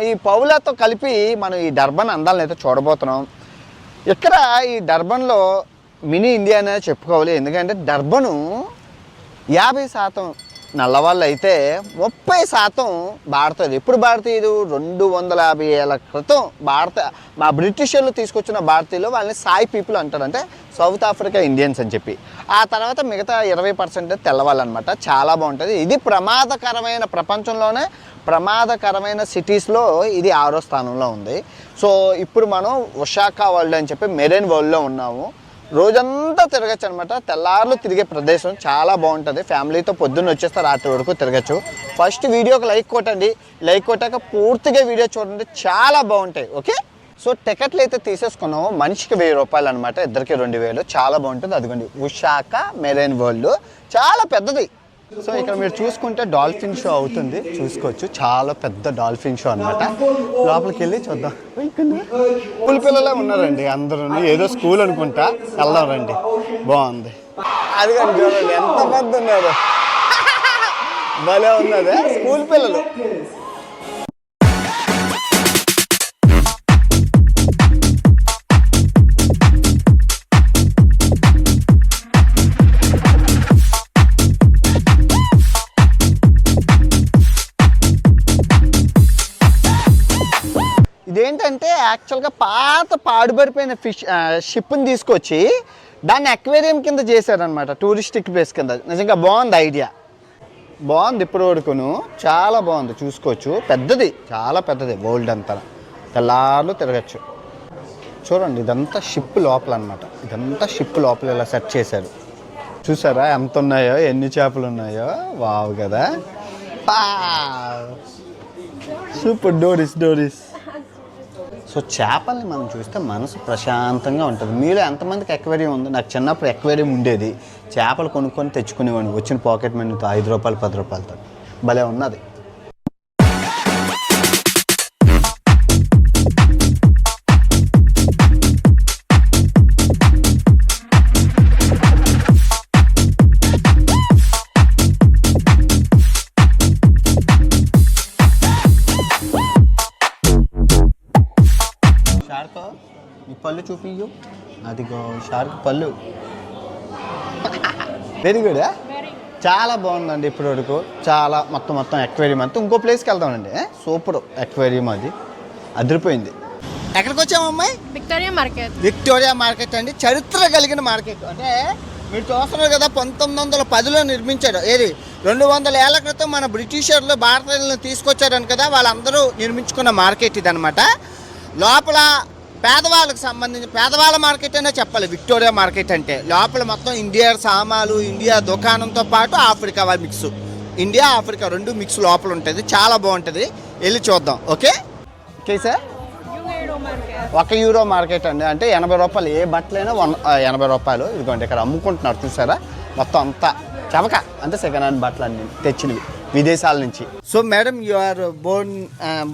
ఈ పౌలతో కలిపి మనం ఈ డర్బన్ అందాలను అయితే చూడబోతున్నాం. ఇక్కడ ఈ డర్బన్లో మినీ ఇండియా అనేది చెప్పుకోవాలి. ఎందుకంటే డర్బను 50% నల్లవాళ్ళు అయితే 30% భారతీయులు. ఎప్పుడు భారతీయులు? 250 ఏళ్ళ క్రితం మా బ్రిటిషర్లు తీసుకొచ్చిన భారతీయులు వాళ్ళని సాయి పీపుల్ అంటారు, అంటే సౌత్ ఆఫ్రికా ఇండియన్స్ అని చెప్పి. ఆ తర్వాత మిగతా 20% తెల్లవాళ్ళు అనమాట. చాలా బాగుంటుంది. ఇది ప్రమాదకరమైన, ప్రపంచంలోనే ప్రమాదకరమైన సిటీస్లో ఇది 6వ స్థానంలో ఉంది. సో ఇప్పుడు మనం ఒషాకా వరల్డ్ అని చెప్పి మెరైన్ వరల్డ్లో ఉన్నాము. రోజంతా తిరగచ్చు అనమాట. తెల్లార్లు తిరిగే ప్రదేశం చాలా బాగుంటుంది. ఫ్యామిలీతో పొద్దున్న వచ్చేస్తే రాత్రి వరకు తిరగచ్చు. ఫస్ట్ వీడియోకి లైక్ కొట్టండి. లైక్ కొట్టాక పూర్తిగా వీడియో చూడండి, చాలా బాగుంటాయి. ఓకే, సో టికెట్లు అయితే తీసేసుకున్నాము. మనిషికి 1000 రూపాయలు అనమాట, ఇద్దరికి 2000. చాలా బాగుంటుంది. అదిగోండి ఒషాకా మెరైన్ వరల్డ్, చాలా పెద్దది. సో ఇక్కడ మీరు చూసుకుంటే డాల్ఫిన్ షో అవుతుంది, చూసుకోవచ్చు. చాలా పెద్ద డాల్ఫిన్ షో అనమాట. లోపలికి వెళ్ళి చూద్దాం. స్కూల్ పిల్లలే ఉన్నారండి అందరూ, ఏదో స్కూల్ అనుకుంటా. వెళ్దాం రండి, బాగుంది. అది కానీ చూడండి ఎంత పెద్ద ఉన్నారు, భలే ఉన్నదే స్కూల్ పిల్లలు. ఇదేంటంటే యాక్చువల్గా పాత పాడుబడిపోయిన షిప్ని తీసుకొచ్చి దాన్ని అక్వేరియం కింద చేశారనమాట, టూరిస్టిక్ ప్లేస్ కింద. నిజంగా బాగుంది ఐడియా, బాగుంది. ఇప్పుడు వరకును చాలా బాగుంది, చూసుకోవచ్చు. పెద్దది, చాలా పెద్దది. వరల్డ్ అంతా తెల్లార్లు తిరగచ్చు. చూడండి, ఇదంతా షిప్ లోపల అనమాట. ఇదంతా షిప్ లోపల ఇలా సెట్ చేశారు. చూసారా ఎంత ఉన్నాయో, ఎన్ని చేపలు ఉన్నాయో. వావ్ కదా, సూపర్. డోరీస్. సో చేపల్ని మనం చూస్తే మనసు ప్రశాంతంగా ఉంటుంది. మీలో ఎంతమందికి ఎక్వేరియం ఉంది? నాకు చిన్నప్పుడు ఎక్వేరియం ఉండేది. చేపలు కొనుక్కొని తెచ్చుకునేవాడిని వచ్చిన పాకెట్ మనీతో 5 రూపాయలు 10 రూపాయలతో. భలే ఉన్నది. షార్క్ ఈ పళ్ళు చూపించు. అదిగో షార్క్ పళ్ళు. వెరీ గుడ్, చాలా బాగుందండి ఇప్పటి వరకు. చాలా మొత్తం ఎక్వేరియం అంతా. ఇంకో ప్లేస్కి వెళ్తామండి, సూపర్ ఎక్వేరియం, అది అదిరిపోయింది. ఎక్కడికి వచ్చాము అమ్మాయి? విక్టోరియా మార్కెట్ అండి. చరిత్ర కలిగిన మార్కెట్. అంటే మీరు చూస్తున్నారు కదా, 1910లో నిర్మించాడు. ఏది 200 ఏళ్ల క్రితం మన బ్రిటిషర్లు భారతీయులను తీసుకొచ్చారని కదా, వాళ్ళందరూ నిర్మించుకున్న మార్కెట్ ఇది అనమాట. లోపల పేదవాళ్ళకి సంబంధించి పేదవాళ్ళ మార్కెట్ అనే చెప్పాలి విక్టోరియా మార్కెట్ అంటే. లోపల మొత్తం ఇండియా సామాలు, ఇండియా దుకాణంతో పాటు Africa mix, India Africa 2 mix లోపల ఉంటుంది. చాలా బాగుంటుంది, వెళ్ళి చూద్దాం. Okay sir. €1 మార్కెట్ అండి, అంటే 80 రూపాయలు. ఏ బట్టలైనా 80 రూపాయలు. ఇదిగోండి ఇక్కడ అమ్ముకుంటున్నారు, చూసారా. మొత్తం అంతా చవక, అంటే సెకండ్ హ్యాండ్ బట్టలు అన్ని తెచ్చినవి విదేశాల నుంచి. So madam, you are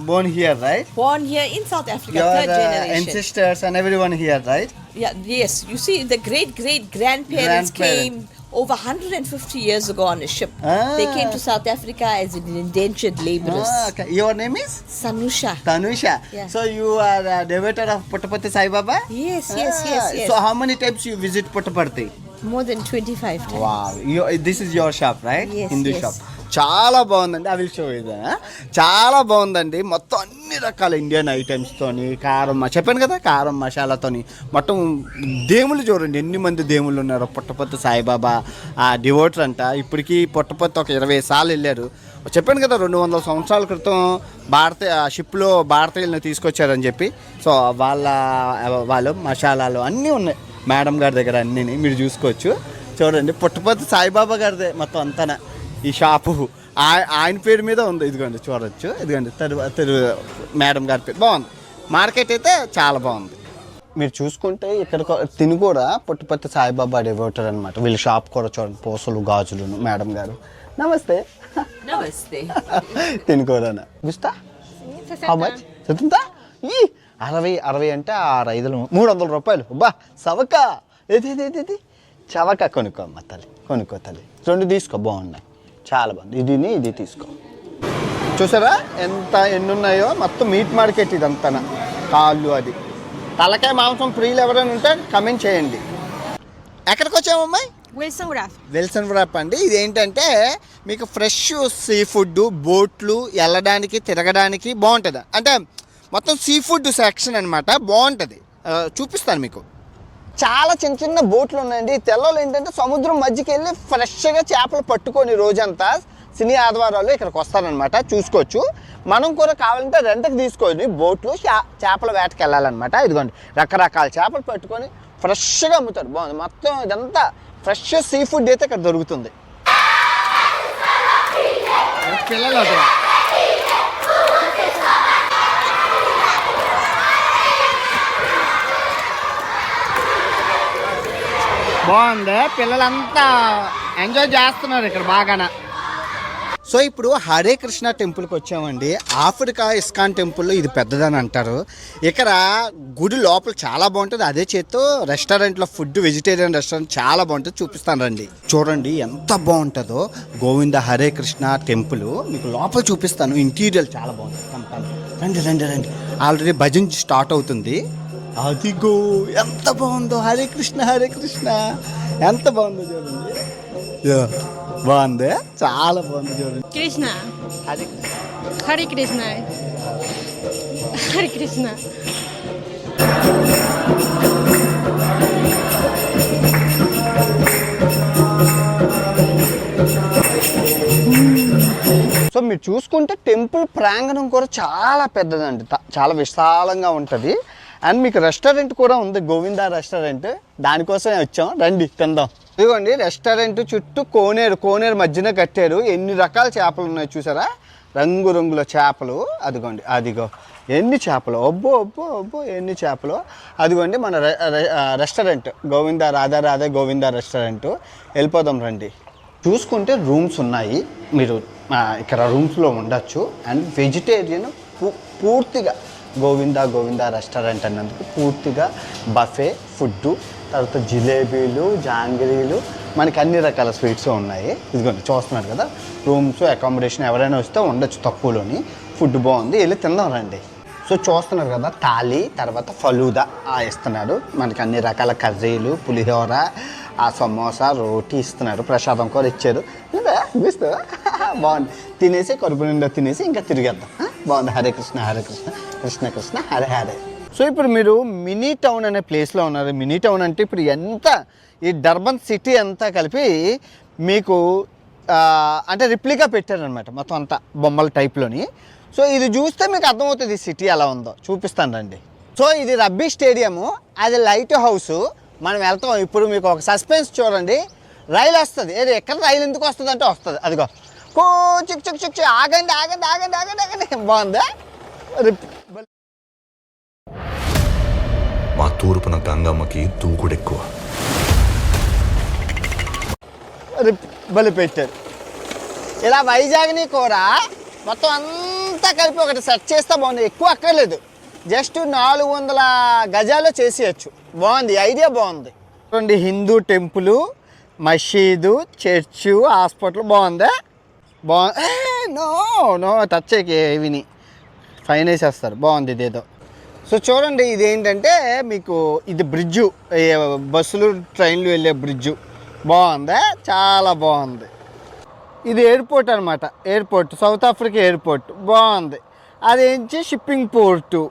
born here, right? Born here in South Africa, third generation. Ancestors and everyone here, right? Yeah, yes. You see, the great grandparents came over 150 years ago on a ship. They came to South Africa as indentured laborers. Okay. Your name is? Sanusha. Tanusha. Yeah. So you are a devotee of Puttaparthi Sai Baba? Yes. So how many times you visit Puttaparthi? More than 25 times. Wow. This is your shop, right? Yes. Hindu shop. చాలా బాగుందండి. I will show ఇది. చాలా బాగుందండి. మొత్తం అన్ని రకాల Indian ఐటమ్స్తోని, కారం చెప్పాను కదా, కారం మసాలాతోని మొత్తం. దేవుళ్ళు చూడండి ఎన్ని మంది దేవుళ్ళు ఉన్నారు. పుట్టపర్తి సాయిబాబా డివోటర్ అంట. ఇప్పటికీ పుట్టపర్తి ఒక 20 సార్లు వెళ్ళారు. చెప్పాను కదా, 200 సంవత్సరాల క్రితం షిప్లో భారతీయులను తీసుకొచ్చారని చెప్పి. సో వాళ్ళు మసాలాలు అన్నీ ఉన్నాయి మేడం గారి దగ్గర, అన్నీ మీరు చూసుకోవచ్చు. చూడండి, పుట్టపర్తి సాయిబాబా గారిదే మొత్తం అంతా ఈ షాపు. ఆయన పేరు మీద ఉంది. ఇదిగోండి చూడొచ్చు. ఇదిగోండి మేడం గారి పేరు. బాగుంది మార్కెట్ అయితే, చాలా బాగుంది. మీరు చూసుకుంటే ఇక్కడ తిని కూడా పుట్టపర్తి సాయిబాబా డివోటర్ అనమాట. వీళ్ళ షాప్ కూడా చూడండి, పూసలు గాజులు. మేడం గారు నమస్తే. తిని కూడా గుస్తా హౌ మచ్ చెప్తుందా? 60 అంటే 300 రూపాయలు. బా సవక. ఏది చవక. కొనుక్కో తల్లి, 2 తీసుకో, బాగున్నాయి, చాలా బాగుంది. ఇది తీసుకో. చూసారా ఎన్ని ఉన్నాయో, మొత్తం మీట్ మార్కెట్ ఇదంతా. కాళ్ళు అది తలకాయ మాంసం ప్రియులు ఎవరైనా ఉంటే కమెంట్ చేయండి. ఎక్కడికి వచ్చామమ్మాయి? విల్సన్ వ్రాప్ అండి. ఇది ఏంటంటే మీకు ఫ్రెష్ సీ ఫుడ్, బోట్లు వెళ్ళడానికి తిరగడానికి బాగుంటుంది. అంటే మొత్తం సీ ఫుడ్ సెక్షన్ అనమాట, బాగుంటుంది. చూపిస్తాను మీకు. చాలా చిన్న చిన్న బోట్లు ఉన్నాయండి. తెల్లలు ఏంటంటే సముద్రం మధ్యకి వెళ్ళి ఫ్రెష్గా చేపలు పట్టుకొని రోజంతా శని ఆదివారాలు ఇక్కడికి వస్తారనమాట. చూసుకోవచ్చు. మనం కూడా కావాలంటే రెంట్కి తీసుకొని బోట్లు చేపల వేటకి వెళ్ళాలన్నమాట. ఇదిగోండి రకరకాల చేపలు పట్టుకొని ఫ్రెష్గా అమ్ముతారు. బాగుంది. మొత్తం ఇదంతా ఫ్రెష్ సీ ఫుడ్ అయితే ఇక్కడ దొరుకుతుంది. పిల్లలు అక్కడ బాగుంది. పిల్లలంతా ఎంజాయ్ చేస్తున్నారు ఇక్కడ బాగానే. సో ఇప్పుడు హరే కృష్ణ టెంపుల్కి వచ్చామండి. ఆఫ్రికా ఇస్కాన్ టెంపుల్లో ఇది పెద్దదని అంటారు. ఇక్కడ గుడి లోపల చాలా బాగుంటుంది. అదే చేత్తో రెస్టారెంట్లో ఫుడ్, వెజిటేరియన్ రెస్టారెంట్ చాలా బాగుంటుంది. చూపిస్తాను రండి. చూడండి ఎంత బాగుంటుందో గోవింద హరే కృష్ణ టెంపుల్. మీకు లోపల చూపిస్తాను. ఇంటీరియర్ చాలా బాగుంటుంది. రండి రండి రండి. ఆల్రెడీ భజన్ స్టార్ట్ అవుతుంది. అదిగో ఎంత బాగుందో. హరే కృష్ణ హరే కృష్ణ ఎంత బాగుందో చూడండి. బాగుంది, చాలా బాగుంది చూడండి. కృష్ణ హరే హరే కృష్ణ హరే కృష్ణ. సో మీరు చూసుకుంటే టెంపుల్ ప్రాంగణం కూడా చాలా పెద్దదండి, చాలా విశాలంగా ఉంటుంది. అండ్ మీకు రెస్టారెంట్ కూడా ఉంది, గోవిందా రెస్టారెంట్. దానికోసమే వచ్చాం. రండి తిందాం. ఇదిగోండి రెస్టారెంట్ చుట్టూ కోనేరు మధ్యన కట్టారు. ఎన్ని రకాల చేపలు ఉన్నాయి చూసారా, రంగురంగుల చేపలు. అదిగో ఎన్ని చేపలు, అబ్బో ఎన్ని చేపలు. అదిగోండి మన రెస్టారెంట్ గోవిందా రాధా గోవిందా రెస్టారెంట్. వెళ్ళిపోదాం రండి. చూసుకుంటే రూమ్స్ ఉన్నాయి, మీరు ఇక్కడ రూమ్స్లో ఉండొచ్చు. అండ్ వెజిటేరియన్ పూర్తిగా గోవిందా రెస్టారెంట్ అన్నందుకు పూర్తిగా బఫే ఫుడ్డు, తర్వాత జిలేబీలు, జాంగిరీలు, మనకి అన్ని రకాల స్వీట్స్ ఉన్నాయి. ఇదిగోండి చూస్తున్నారు కదా, రూమ్స్, అకామిడేషన్ ఎవరైనా వస్తే ఉండొచ్చు తక్కువలోని. ఫుడ్ బాగుంది, వెళ్ళి తిందాం రండి. సో చూస్తున్నారు కదా, థాలీ, తర్వాత ఫలూదా ఇస్తున్నాడు. మనకి అన్ని రకాల కర్రీలు, పులిహోర, సమోసా, రోటీ ఇస్తున్నారు. ప్రసాదం కూడా ఇచ్చారు. బాగుంది. తినేసి కడుపు నిండా తినేసి ఇంకా తిరిగేద్దాం. బాగుంది. హరే కృష్ణ హరే కృష్ణ కృష్ణ కృష్ణ హరే హరే. సో ఇప్పుడు మీరు మినీ టౌన్ అనే ప్లేస్లో ఉన్నారు. మినీ టౌన్ అంటే ఇప్పుడు ఈ డర్బన్ సిటీ అంతా కలిపి మీకు అంటే రిప్లికా పెట్టారనమాట, మొత్తం అంతా బొమ్మల టైప్లోని. సో ఇది చూస్తే మీకు అర్థమవుతుంది ఈ సిటీ ఎలా ఉందో. చూపిస్తాను రండి. సో ఇది రబ్బీ స్టేడియము, అది లైట్ హౌస్. మనం వెళ్తాం. ఇప్పుడు మీకు ఒక సస్పెన్స్ చూడండి. రైలు వస్తుంది. ఏది ఎక్కడ రైలు ఎందుకు వస్తుంది అంటే వస్తుంది. అదిగో చిక్ ఆగండి. బాగుందా? మా తూర్పున గంగమ్మకి దూకుడెక్కువ. బలి పెట్టారు. ఇలా వైజాగ్ని కూడా మొత్తం అంతా కలిపి ఒకటి సెట్ చేస్తే బాగుంది. ఎక్కువ అక్కర్లేదు, జస్ట్ 400 గజాల్లో చేసేయచ్చు. బాగుంది, ఐడియా బాగుంది. చూడండి, హిందూ టెంపుల్, మసీదు, చర్చు, హాస్పిటల్. బాగుందా? నో టచ్ విని ఫైన్ వేసేస్తారు. బాగుంది ఇదేదో. సో చూడండి, ఇదేంటంటే మీకు ఇది బ్రిడ్జు, బస్సులు ట్రైన్లు వెళ్ళే బ్రిడ్జు. బాగుందా? చాలా బాగుంది. ఇది ఎయిర్పోర్ట్ అనమాట, ఎయిర్పోర్ట్, సౌత్ ఆఫ్రికా ఎయిర్పోర్ట్. బాగుంది. అదేంచి షిప్పింగ్ పోర్టు.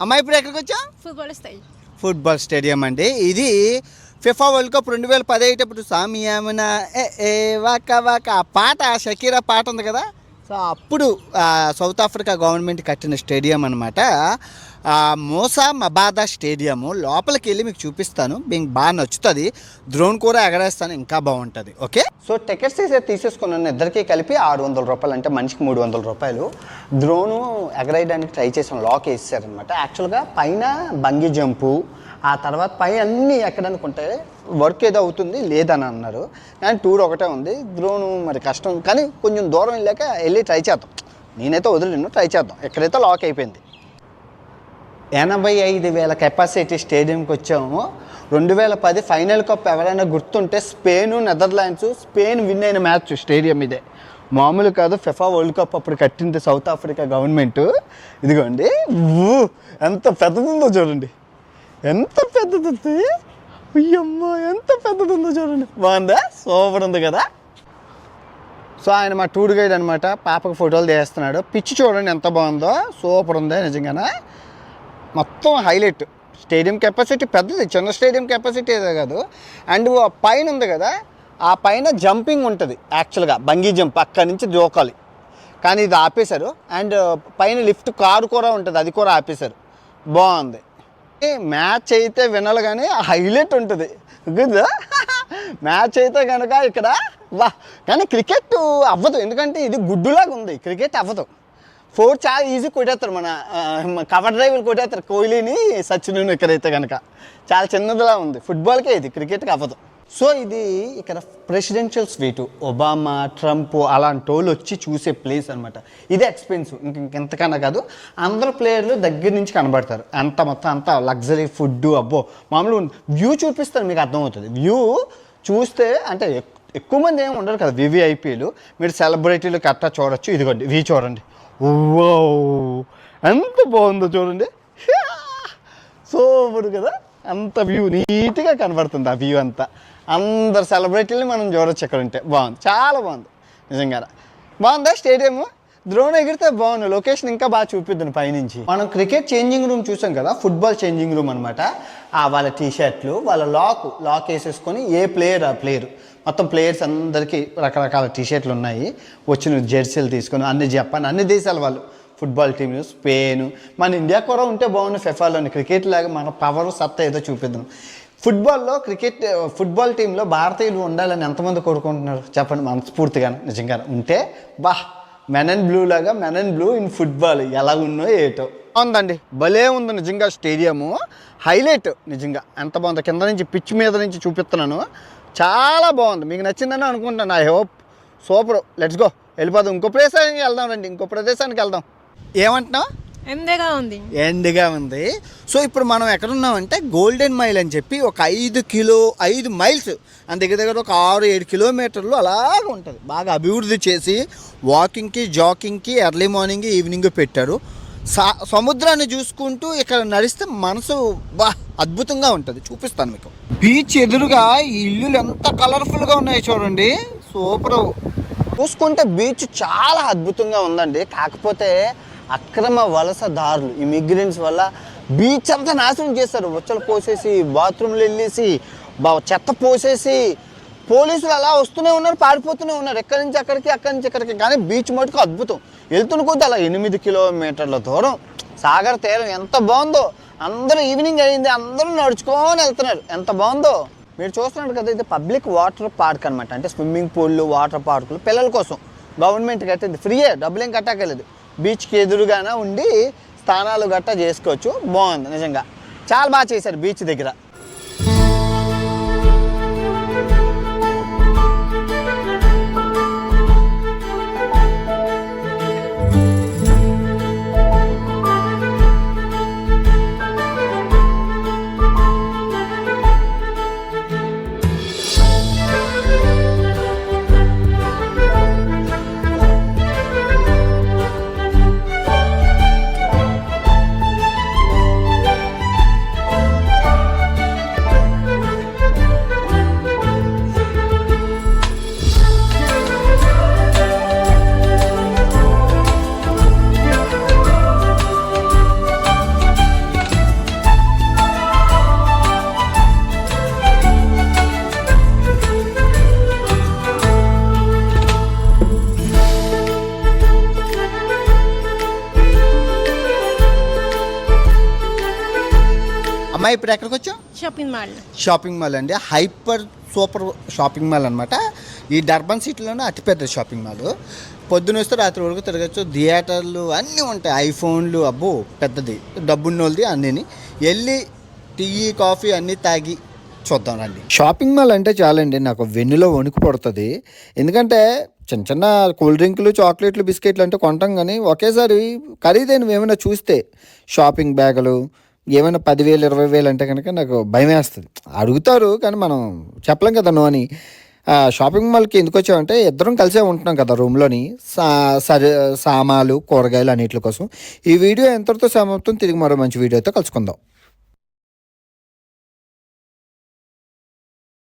అమ్మాయి ఇప్పుడు ఎక్కడికి వచ్చా? ఫుట్బాల్ స్టేడియం అండి. ఇది ఫిఫా వరల్డ్ కప్ 2010 అయ్యేటప్పుడు సామియామున ఏ వాకా వాకా ఆ పాట, షకీరా పాట ఉంది కదా. సో అప్పుడు సౌత్ ఆఫ్రికా గవర్నమెంట్ కట్టిన స్టేడియం అనమాట. మోసా మబాదా స్టేడియము. లోపలికి వెళ్ళి మీకు చూపిస్తాను, మీకు బాగా నచ్చుతుంది. డ్రోన్ కూడా ఎగరేస్తాను, ఇంకా బాగుంటుంది. ఓకే. సో టికెట్స్ తీసేసుకున్నాను. ఇద్దరికి కలిపి 600 రూపాయలు, అంటే మనిషికి 300 రూపాయలు. డ్రోను ఎగరేయడానికి ట్రై చేసాం, లాక్ వేసారనమాట. యాక్చువల్గా పైన బంగీ జంపు, ఆ తర్వాత పై అన్నీ ఎక్కడనుకుంటే వర్క్ ఏదో అవుతుంది లేదని అన్నారు. కానీ టూర్ ఒకటే ఉంది. డ్రోను మరి కష్టం, కానీ కొంచెం దూరం వెళ్ళి ట్రై చేద్దాం. నేనైతే వదిలేను, ట్రై చేద్దాం. ఎక్కడైతే లాక్ అయిపోయింది. 85,000 కెపాసిటీ స్టేడియంకి వచ్చాము. 2010 ఫైనల్ కప్ ఎవరైనా గుర్తుంటే స్పెయిన్, నెదర్లాండ్స్, స్పెయిన్ విన్ అయిన మ్యాచ్ స్టేడియం ఇదే. మామూలు కాదు, ఫిఫా వరల్డ్ కప్ అప్పుడు కట్టింది సౌత్ ఆఫ్రికా గవర్నమెంట్. ఇదిగోండి, ఎంత పెద్దదుందో చూడండి, ఎంత పెద్దది, అయ్యమ్మ ఎంత పెద్దదుందో చూడండి. బాగుందా? సూపర్ ఉంది కదా. సో ఆయన మా టూర్ గైడ్ అనమాట, పాపకు ఫోటోలు తీస్తున్నాడు. పిచ్చి చూడండి ఎంత బాగుందో, సూపర్ ఉంది నిజంగానే. మొత్తం హైలైట్. స్టేడియం కెపాసిటీ పెద్దది, చిన్న స్టేడియం కెపాసిటీ ఏదో కాదు. అండ్ పైన ఉంది కదా, ఆ పైన జంపింగ్ ఉంటుంది యాక్చువల్గా, బంగీ జంప్, అక్కడి నుంచి దూకాలి. కానీ ఇది ఆపేశారు. అండ్ పైన లిఫ్ట్ కారు కూడా ఉంటుంది, అది కూడా ఆపేశారు. బాగుంది. మ్యాచ్ అయితే వినాలి కానీ హైలైట్ ఉంటుంది గుడ్. మ్యాచ్ అయితే కనుక ఇక్కడ వా. కానీ క్రికెట్ అవ్వదు, ఎందుకంటే ఇది గుడ్డులాగా ఉంది, క్రికెట్ అవ్వదు. 4 చాలా ఈజీ కొట్టేస్తారు, మన కవర్ డ్రైవ్లు కొట్టేస్తారు కోహ్లీని, సచిన్. ఇక్కడైతే కనుక చాలా చిన్నదిలా ఉంది. ఫుట్బాల్కే ఇది, క్రికెట్కి అవ్వదు. సో ఇది ఇక్కడ ప్రెసిడెన్షియల్ స్వీటు, ఒబామా, ట్రంప్ అలాంటి వాళ్ళు వచ్చి చూసే ప్లేస్ అనమాట. ఇదే ఎక్స్పెన్సివ్, ఇంకెంతకన్నా కాదు. అందరు ప్లేయర్లు దగ్గర నుంచి కనబడతారు. అంత మొత్తం అంతా లగ్జరీ ఫుడ్. అబ్బో మామూలు వ్యూ చూపిస్తారు, మీకు అర్థమవుతుంది. వ్యూ చూస్తే అంటే ఎక్కువ మంది ఏమి ఉండరు కదా వివిఐపీలు, మీరు సెలబ్రిటీలు కట్టా చూడొచ్చు. ఇదిగోండి వ్యూ చూడండి, ఓ ఎంత బాగుందో చూడండి, సూపర్ కదా. అంత వ్యూ నీట్గా కనబడుతుంది, ఆ వ్యూ అంతా. అందరు సెలబ్రిటీలని మనం చూడొచ్చు ఇక్కడ ఉంటే. బాగుంది, చాలా బాగుంది నిజంగా. బాగుందా స్టేడియము? డ్రోన్ ఎగిరితే బాగుంది, లొకేషన్ ఇంకా బాగా చూపిద్దాను పైనుంచి. మనం క్రికెట్ చేంజింగ్ రూమ్ చూసాం కదా, ఫుట్బాల్ చేంజింగ్ రూమ్ అనమాట. వాళ్ళ టీషర్ట్లు, వాళ్ళ లాక్ వేసేసుకొని ఏ ప్లేయర్ ఆ ప్లేయర్, మొత్తం ప్లేయర్స్ అందరికీ రకరకాల టీషర్ట్లు ఉన్నాయి. వచ్చిన జెర్సీలు తీసుకొని అన్ని దేశాల వాళ్ళు, ఫుట్బాల్ టీంలు, స్పెయిన్, మన ఇండియా కూడా ఉంటే బాగుంది ఫిఫాలోని. క్రికెట్ లాగా మన పవర్ సత్తా ఏదో చూపిద్దాం. ఫుట్బాల్ టీంలో భారతీయులు ఉండాలని ఎంతమంది కోరుకుంటున్నారు చెప్పండి మనస్ఫూర్తిగా. నిజంగా ఉంటే బా, మెన్ అండ్ బ్లూ లాగా, men and blue in football ఎలా ఉన్నో ఏటో. బాగుందండి, భలే ఉంది నిజంగా స్టేడియము, హైలైట్ నిజంగా. ఎంత బాగుందో, కింద నుంచి పిచ్ మీద నుంచి చూపిస్తున్నాను, చాలా బాగుంది. మీకు నచ్చిందని అనుకుంటున్నాను. I hope. Super. Let's go, వెళ్ళిపోదాం. ఇంకో ప్రదేశానికి వెళ్దాం రండి, ఇంకో ప్రదేశానికి వెళ్దాం. ఏమంటున్నావు? ఎండగా ఉంది. సో ఇప్పుడు మనం ఎక్కడున్నామంటే గోల్డెన్ మైల్ అని చెప్పి ఒక 5 మైల్స్ అని దగ్గర ఒక 6-7 కిలోమీటర్లు అలాగ ఉంటుంది. బాగా అభివృద్ధి చేసి వాకింగ్కి, జాకింగ్కి ఎర్లీ మార్నింగ్, ఈవినింగ్ పెట్టారు. సముద్రాన్ని చూసుకుంటూ ఇక్కడ నడిస్తే మనసు బా అద్భుతంగా ఉంటుంది. చూపిస్తాను మీకు. బీచ్ ఎదురుగా ఈ ఇల్లులు ఎంత కలర్ఫుల్గా ఉన్నాయి చూడండి, సూపర్. చూసుకుంటే బీచ్ చాలా అద్భుతంగా ఉందండి. కాకపోతే అక్రమ వలసదారులు, ఇమిగ్రెంట్స్ వల్ల బీచ్ అంతా నాశనం చేస్తారు. వచ్చలు పోసేసి, బాత్రూమ్లు వెళ్ళేసి, చెత్త పోసేసి, పోలీసులు అలా వస్తూనే ఉన్నారు, పారిపోతూనే ఉన్నారు ఎక్కడి నుంచి అక్కడికి, అక్కడి నుంచి ఇక్కడికి. కానీ బీచ్ మటుకు అద్భుతం. వెళ్తున్న కొద్ది అలా 8 కిలోమీటర్ల దూరం సాగర్ తీరం ఎంత బాగుందో. అందరూ ఈవినింగ్ అయింది, అందరూ నడుచుకొని వెళ్తున్నారు, ఎంత బాగుందో. మీరు చూస్తున్నారు కదా, ఇది పబ్లిక్ వాటర్ పార్క్ అనమాట. అంటే స్విమ్మింగ్ పూల్లు, వాటర్ పార్కులు పిల్లల కోసం గవర్నమెంట్ కట్టింది, ఫ్రీయే, డబ్బులేం కట్టక్కర్లేదు. బీచ్కి ఎదురుగానే ఉండి స్నానాలు గట్టా చేసుకోవచ్చు. బాగుంది నిజంగా, చాలా బాగా చేశారు బీచ్ దగ్గర. అమ్మాయి ఇప్పుడు ఎక్కడికి వచ్చాం? షాపింగ్ మాల్ అండి, హైపర్ సూపర్ షాపింగ్ మాల్ అనమాట. ఈ డర్బన్ సిటీలోనే అతిపెద్ద షాపింగ్ మాల్. పొద్దున వస్తే రాత్రి వరకు తిరగచ్చు. థియేటర్లు అన్నీ ఉంటాయి, ఐఫోన్లు, అబ్బో పెద్దది, డబ్బున్న వాళ్ళది. అన్నీ వెళ్ళి టీ, కాఫీ అన్నీ తాగి చూద్దాం రండి. షాపింగ్ మాల్ అంటే చాలండి నాకు వెన్నులో వణుకు పడుతుంది. ఎందుకంటే చిన్న చిన్న కూల్ డ్రింకులు, చాక్లెట్లు, బిస్కెట్లు అంటే కొంటాం, కానీ ఒకేసారి ఖరీదైనవి ఏమైనా చూస్తే, షాపింగ్ బ్యాగులు ఏమైనా 10,000 20,000 అంటే కనుక నాకు భయం వేస్తుంది. అడుగుతారు కానీ మనం చెప్పలేం కదా నో అని. షాపింగ్ మాల్కి ఎందుకు వచ్చామంటే ఇద్దరం కలిసే ఉంటున్నాం కదా రూమ్లోని సామాలు కూరగాయలు అన్నిటి కోసం. ఈ వీడియో ఎంతటితో సమాప్తం. తిరిగి మరో మంచి వీడియోతో కలుసుకుందాం.